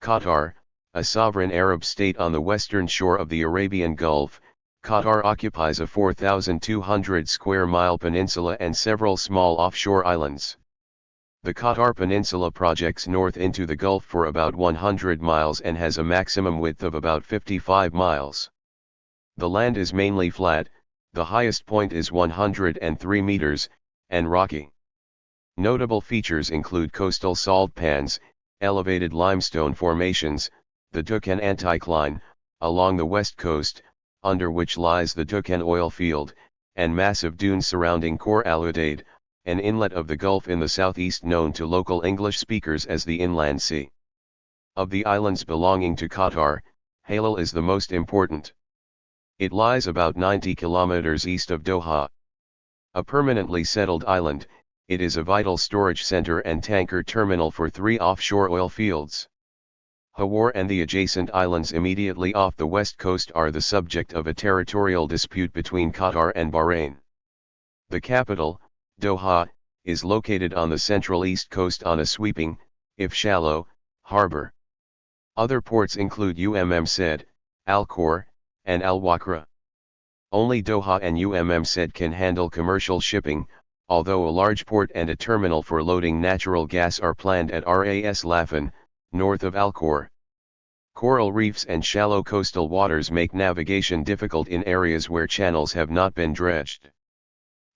Qatar, a sovereign Arab state on the western shore of the Arabian Gulf, Qatar occupies a 4,200 square mile peninsula and several small offshore islands. The Qatar Peninsula projects north into the Gulf for about 100 miles and has a maximum width of about 55 miles. The land is mainly flat, the highest point is 103 meters, and rocky. Notable features include coastal salt pans, elevated limestone formations, the Dukan anticline, along the west coast, under which lies the Dukan oil field, and massive dunes surrounding Khor al-Udaid, an inlet of the Gulf in the southeast known to local English speakers as the Inland Sea. Of the islands belonging to Qatar, Halil is the most important. It lies about 90 kilometers east of Doha. A permanently settled island, it is a vital storage center and tanker terminal for 3 offshore oil fields. Hawar and the adjacent islands immediately off the west coast are the subject of a territorial dispute between Qatar and Bahrain. The capital, Doha, is located on the central east coast on a sweeping, if shallow, harbor. Other ports include Said, Al-Khor, and Al-Wakra. Only Doha and Said can handle commercial shipping, although a large port and a terminal for loading natural gas are planned at Ras Laffan, north of Al-Khor. Coral reefs and shallow coastal waters make navigation difficult in areas where channels have not been dredged.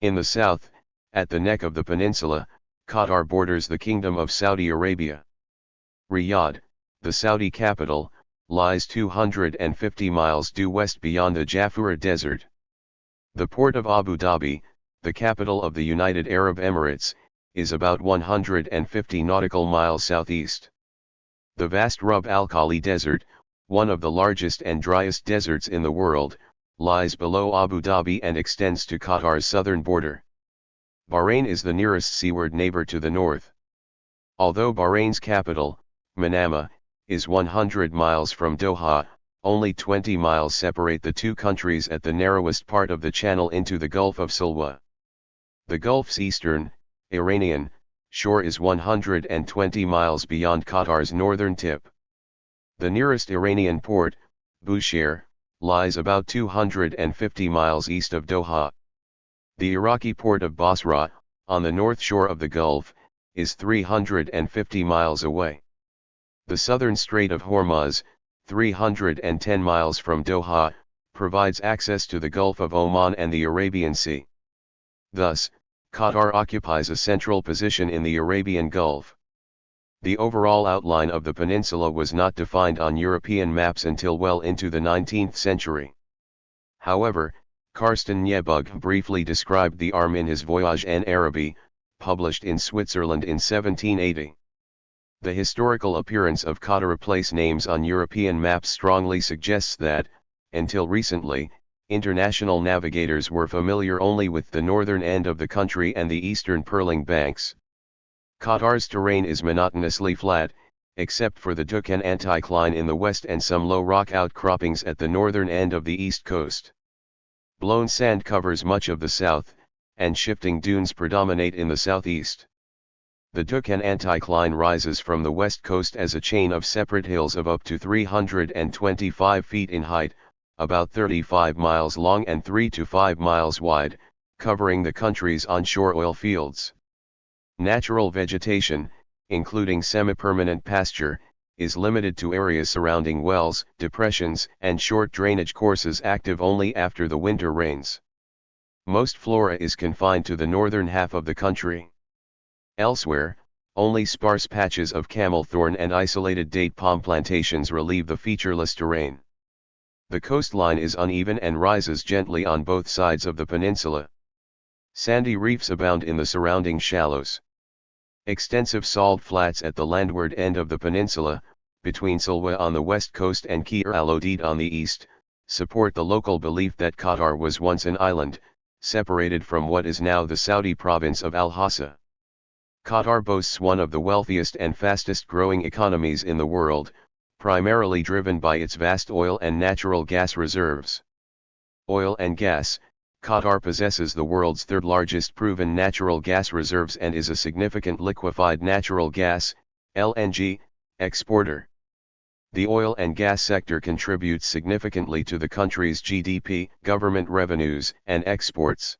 In the south, at the neck of the peninsula, Qatar borders the Kingdom of Saudi Arabia. Riyadh, the Saudi capital, lies 250 miles due west beyond the Jafurah Desert. The port of Abu Dhabi, the capital of the United Arab Emirates, is about 150 nautical miles southeast. The vast Rub al-Khali Desert, one of the largest and driest deserts in the world, lies below Abu Dhabi and extends to Qatar's southern border. Bahrain is the nearest seaward neighbor to the north. Although Bahrain's capital, Manama, is 100 miles from Doha, only 20 miles separate the two countries at the narrowest part of the channel into the Gulf of Sulwa. The Gulf's eastern, Iranian, shore is 120 miles beyond Qatar's northern tip. The nearest Iranian port, Bushehr, lies about 250 miles east of Doha. The Iraqi port of Basra, on the north shore of the Gulf, is 350 miles away. The southern Strait of Hormuz, 310 miles from Doha, provides access to the Gulf of Oman and the Arabian Sea. Thus, Qatar occupies a central position in the Arabian Gulf. The overall outline of the peninsula was not defined on European maps until well into the 19th century. However, Carsten Niebug briefly described the arm in his Voyage en Arabie, published in Switzerland in 1780. The historical appearance of Qatar place names on European maps strongly suggests that, until recently, international navigators were familiar only with the northern end of the country and the eastern purling banks. Qatar's terrain is monotonously flat, except for the Dukan anticline in the west and some low rock outcroppings at the northern end of the east coast. Blown sand covers much of the south, and shifting dunes predominate in the southeast. The Dukan anticline rises from the west coast as a chain of separate hills of up to 325 feet in height, about 35 miles long and 3 to 5 miles wide, covering the country's onshore oil fields. Natural vegetation, including semi-permanent pasture, is limited to areas surrounding wells, depressions, and short drainage courses active only after the winter rains. Most flora is confined to the northern half of the country. Elsewhere, only sparse patches of camel thorn and isolated date palm plantations relieve the featureless terrain. The coastline is uneven and rises gently on both sides of the peninsula. Sandy reefs abound in the surrounding shallows. Extensive salt flats at the landward end of the peninsula, between Sulwa on the west coast and Khor al-Udaid on the east, support the local belief that Qatar was once an island, separated from what is now the Saudi province of Al-Hassa. Qatar boasts one of the wealthiest and fastest growing economies in the world, primarily driven by its vast oil and natural gas reserves. Oil and gas, Qatar possesses the world's third largest proven natural gas reserves and is a significant liquefied natural gas, LNG, exporter. The oil and gas sector contributes significantly to the country's GDP, government revenues, and exports.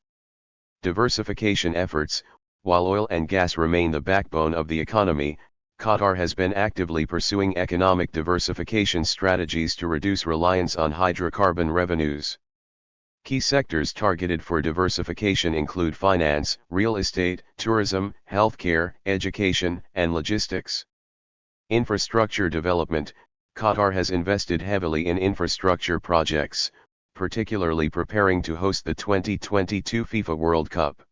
Diversification efforts. While oil and gas remain the backbone of the economy, Qatar has been actively pursuing economic diversification strategies to reduce reliance on hydrocarbon revenues. Key sectors targeted for diversification include finance, real estate, tourism, healthcare, education, and logistics. Infrastructure development. Qatar has invested heavily in infrastructure projects, particularly preparing to host the 2022 FIFA World Cup.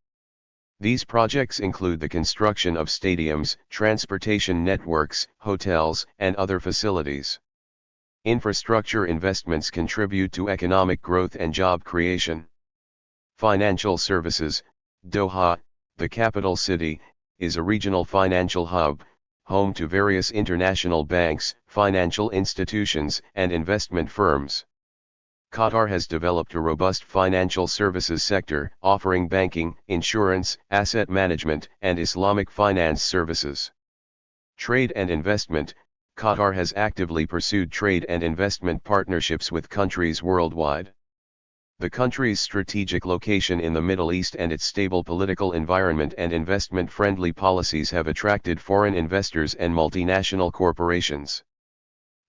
These projects include the construction of stadiums, transportation networks, hotels, and other facilities. Infrastructure investments contribute to economic growth and job creation. Financial services. Doha, the capital city, is a regional financial hub, home to various international banks, financial institutions, and investment firms. Qatar has developed a robust financial services sector, offering banking, insurance, asset management, and Islamic finance services. Trade and investment. Qatar has actively pursued trade and investment partnerships with countries worldwide. The country's strategic location in the Middle East and its stable political environment and investment-friendly policies have attracted foreign investors and multinational corporations.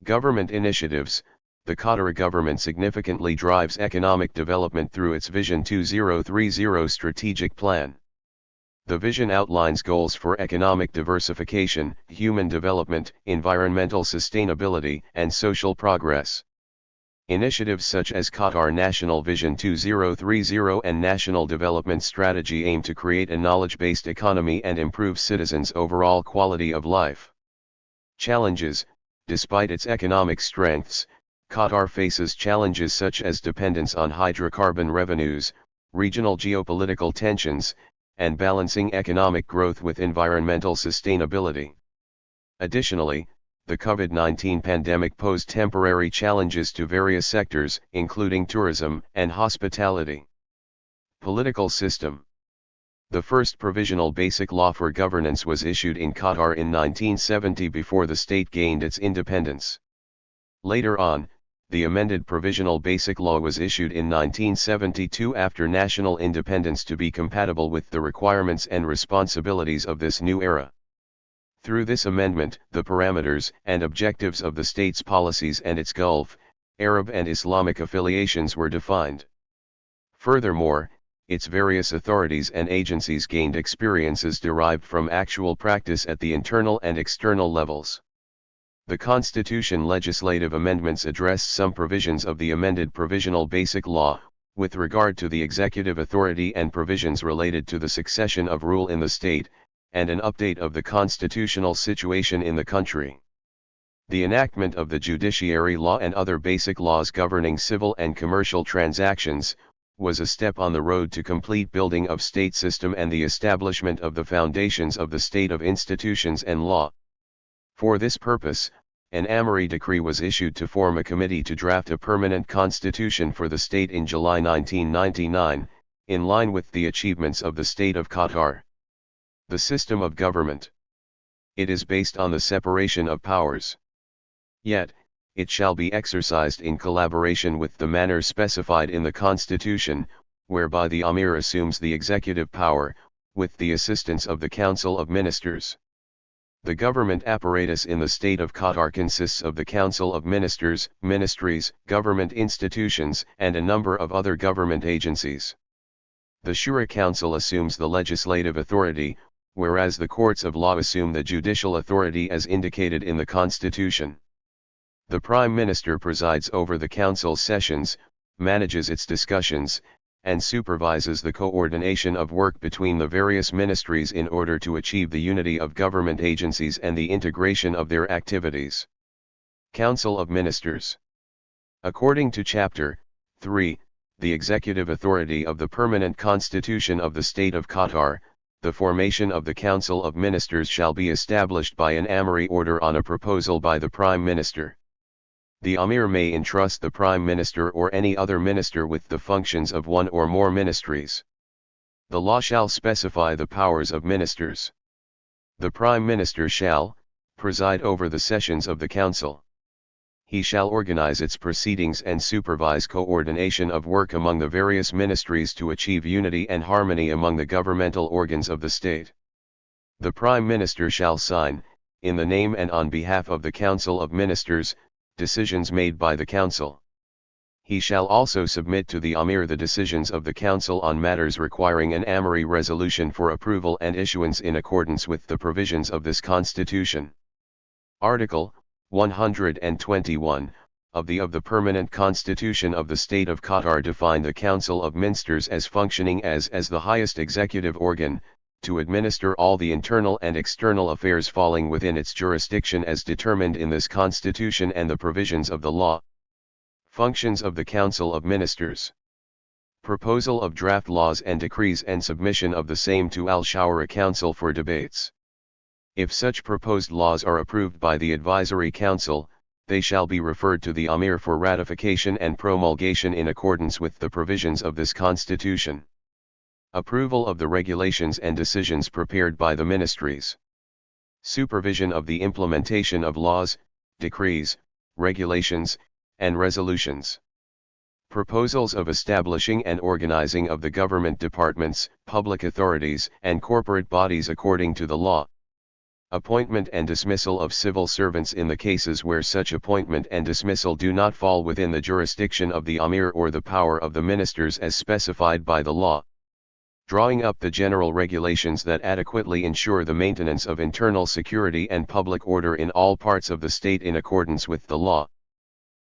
Government initiatives. The Qatari government significantly drives economic development through its Vision 2030 strategic plan. The vision outlines goals for economic diversification, human development, environmental sustainability, and social progress. Initiatives such as Qatar National Vision 2030 and National Development Strategy aim to create a knowledge-based economy and improve citizens' overall quality of life. Challenges. Despite its economic strengths, Qatar faces challenges such as dependence on hydrocarbon revenues, regional geopolitical tensions, and balancing economic growth with environmental sustainability. Additionally, the COVID-19 pandemic posed temporary challenges to various sectors, including tourism and hospitality. Political system. The first provisional basic law for governance was issued in Qatar in 1970 before the state gained its independence. Later on, the amended provisional basic law was issued in 1972 after national independence to be compatible with the requirements and responsibilities of this new era. Through this amendment, the parameters and objectives of the state's policies and its Gulf, Arab and Islamic affiliations were defined. Furthermore, its various authorities and agencies gained experiences derived from actual practice at the internal and external levels. The Constitution legislative amendments address some provisions of the amended Provisional Basic Law, with regard to the executive authority and provisions related to the succession of rule in the state, and an update of the constitutional situation in the country. The enactment of the judiciary law and other basic laws governing civil and commercial transactions, was a step on the road to complete building of state system and the establishment of the foundations of the state of institutions and law. For this purpose, an Amir decree was issued to form a committee to draft a permanent constitution for the state in July 1999, in line with the achievements of the state of Qatar. The system of government. It is based on the separation of powers. Yet, it shall be exercised in collaboration with the manner specified in the Constitution, whereby the Amir assumes the executive power, with the assistance of the Council of Ministers. The government apparatus in the state of Qatar consists of the Council of Ministers, ministries, government institutions, and a number of other government agencies. The Shura Council assumes the legislative authority, whereas the courts of law assume the judicial authority as indicated in the Constitution. The Prime Minister presides over the Council's sessions, manages its discussions, and supervises the coordination of work between the various ministries in order to achieve the unity of government agencies and the integration of their activities. Council of Ministers. According to Chapter 3, the executive authority of the Permanent Constitution of the State of Qatar, the formation of the Council of Ministers shall be established by an Amiri order on a proposal by the Prime Minister. The Amir may entrust the Prime Minister or any other minister with the functions of one or more ministries. The law shall specify the powers of ministers. The Prime Minister shall preside over the sessions of the Council. He shall organize its proceedings and supervise coordination of work among the various ministries to achieve unity and harmony among the governmental organs of the state. The Prime Minister shall sign, in the name and on behalf of the Council of Ministers, decisions made by the Council. He shall also submit to the Amir the decisions of the Council on matters requiring an Amiri resolution for approval and issuance in accordance with the provisions of this Constitution. Article 121, of the Permanent Constitution of the State of Qatar define the Council of Ministers as functioning as the highest executive organ, to administer all the internal and external affairs falling within its jurisdiction as determined in this Constitution and the provisions of the law. Functions of the Council of Ministers. Proposal of draft laws and decrees and submission of the same to Al-Shawara Council for debates. If such proposed laws are approved by the Advisory Council, they shall be referred to the Amir for ratification and promulgation in accordance with the provisions of this Constitution. Approval of the regulations and decisions prepared by the ministries. Supervision of the implementation of laws, decrees, regulations, and resolutions. Proposals of establishing and organizing of the government departments, public authorities, and corporate bodies according to the law. Appointment and dismissal of civil servants in the cases where such appointment and dismissal do not fall within the jurisdiction of the Amir or the power of the ministers as specified by the law. Drawing up the general regulations that adequately ensure the maintenance of internal security and public order in all parts of the state in accordance with the law.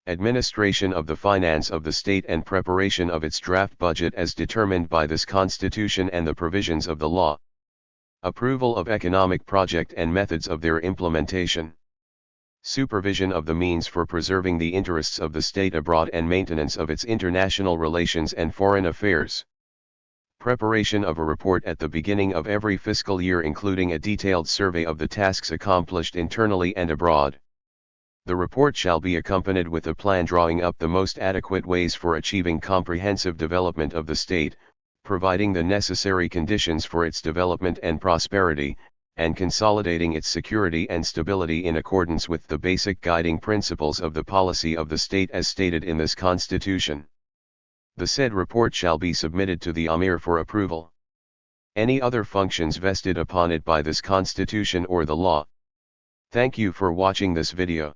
Administration of the finance of the state and preparation of its draft budget as determined by this Constitution and the provisions of the law. Approval of economic project and methods of their implementation. Supervision of the means for preserving the interests of the state abroad and maintenance of its international relations and foreign affairs. Preparation of a report at the beginning of every fiscal year including a detailed survey of the tasks accomplished internally and abroad. The report shall be accompanied with a plan drawing up the most adequate ways for achieving comprehensive development of the state, providing the necessary conditions for its development and prosperity, and consolidating its security and stability in accordance with the basic guiding principles of the policy of the state as stated in this Constitution. The said report shall be submitted to the Amir for approval. Any other functions vested upon it by this Constitution or the law. Thank you for watching this video.